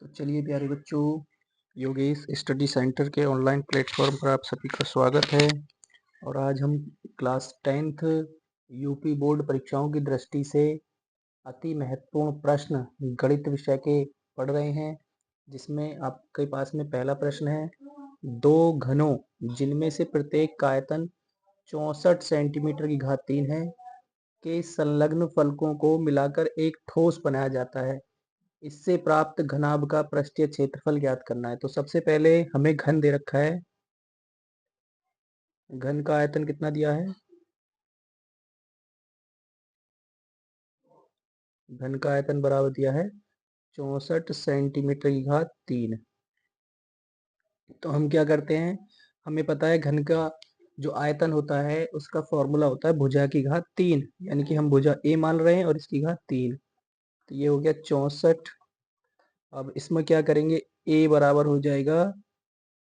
तो चलिए प्यारे बच्चों, योगेश स्टडी सेंटर के ऑनलाइन प्लेटफॉर्म पर आप सभी का स्वागत है। और आज हम क्लास 10th यूपी बोर्ड परीक्षाओं की दृष्टि से अति महत्वपूर्ण प्रश्न गणित विषय के पढ़ रहे हैं, जिसमें आपके पास में पहला प्रश्न है, दो घनों जिनमें से प्रत्येक का आयतन 64 सेंटीमीटर की घात 3 है के संलग्न फलकों को मिलाकर एक ठोस बनाया जाता है। इससे प्राप्त घनाभ का पृष्ठीय क्षेत्रफल ज्ञात करना है। तो सबसे पहले हमें घन दे रखा है, घन का आयतन कितना दिया है? घन का आयतन बराबर दिया है 64 सेंटीमीटर की घात 3। तो हम क्या करते हैं, हमें पता है घन का जो आयतन होता है उसका फॉर्मूला होता है भुजा की घात 3, यानी कि हम भुजा ए मान रहे हैं और इसकी घात 3। तो ये हो गया 64। अब इसमें क्या करेंगे, ए बराबर हो जाएगा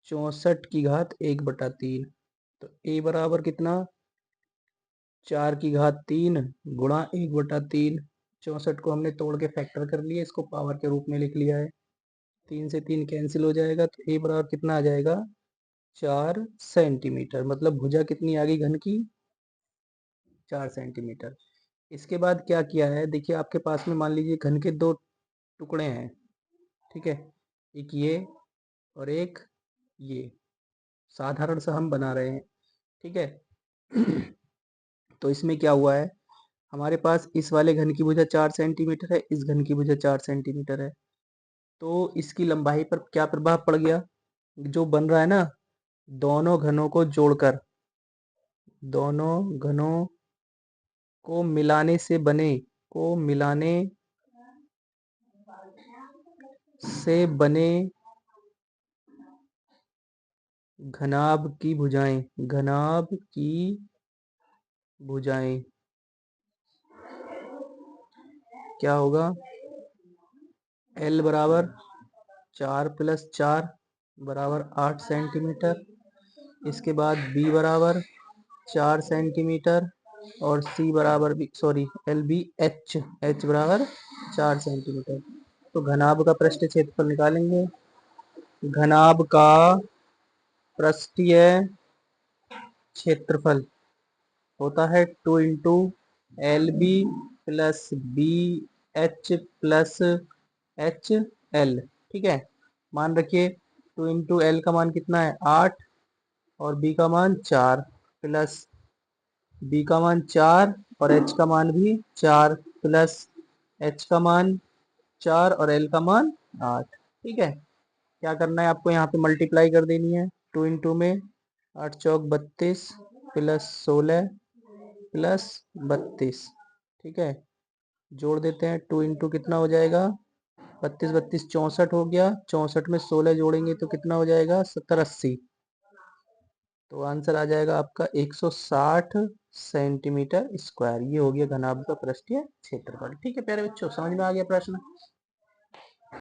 64 की घात 1/3। तो ए बराबर कितना, 4 की घात 3 गुणा 1/3। 64 को हमने तोड़ के फैक्टर कर लिया, इसको पावर के रूप में लिख लिया है। 3 से 3 कैंसिल हो जाएगा, तो ए बराबर कितना आ जाएगा, 4 सेंटीमीटर। मतलब भुजा कितनी आ गई घन की, 4 सेंटीमीटर। इसके बाद क्या किया है, देखिए आपके पास में मान लीजिए घन के दो टुकड़े हैं, ठीक है, एक ये और एक ये, साधारण सा हम बना रहे हैं, ठीक है। तो इसमें क्या हुआ है, हमारे पास इस वाले घन की भुजा 4 सेंटीमीटर है, इस घन की भुजा 4 सेंटीमीटर है। तो इसकी लंबाई पर क्या प्रभाव पड़ गया, जो बन रहा है ना, दोनों घनों को जोड़कर, दोनों घनों को मिलाने से बने, को मिलाने से बने घनाभ की भुजाएं, घनाभ की भुजाएं क्या होगा, L बराबर 4 + 4 बराबर 8 सेंटीमीटर। इसके बाद B बराबर 4 सेंटीमीटर और C बराबर भी, sorry L B H, H बराबर 4 सेंटीमीटर। तो घनाभ का पृष्ठीय क्षेत्रफल निकालेंगे। घनाभ का पृष्ठीय क्षेत्रफल होता है 2 into L B plus B H plus H L, ठीक है। मान रखिए 2 इंटू एल का मान कितना है 8 और बी का मान 4 प्लस बी का मान 4 और एच का मान भी 4 प्लस एच का मान 4 और एल का मान 8, ठीक है। क्या करना है आपको, यहाँ पे मल्टीप्लाई कर देनी है। 2 इंटू में 8 चौक 32 प्लस 16 प्लस 32, ठीक है। जोड़ देते हैं, 2 इंटू कितना हो जाएगा, 32 32 64 हो गया, 64 में 16 जोड़ेंगे तो कितना हो जाएगा, 70 80। तो आंसर आ जाएगा आपका 160 सेंटीमीटर स्क्वायर। ये हो गया घनाभ का पृष्ठीय क्षेत्रफल, ठीक है प्यारे बच्चों, समझ में आ गया प्रश्न।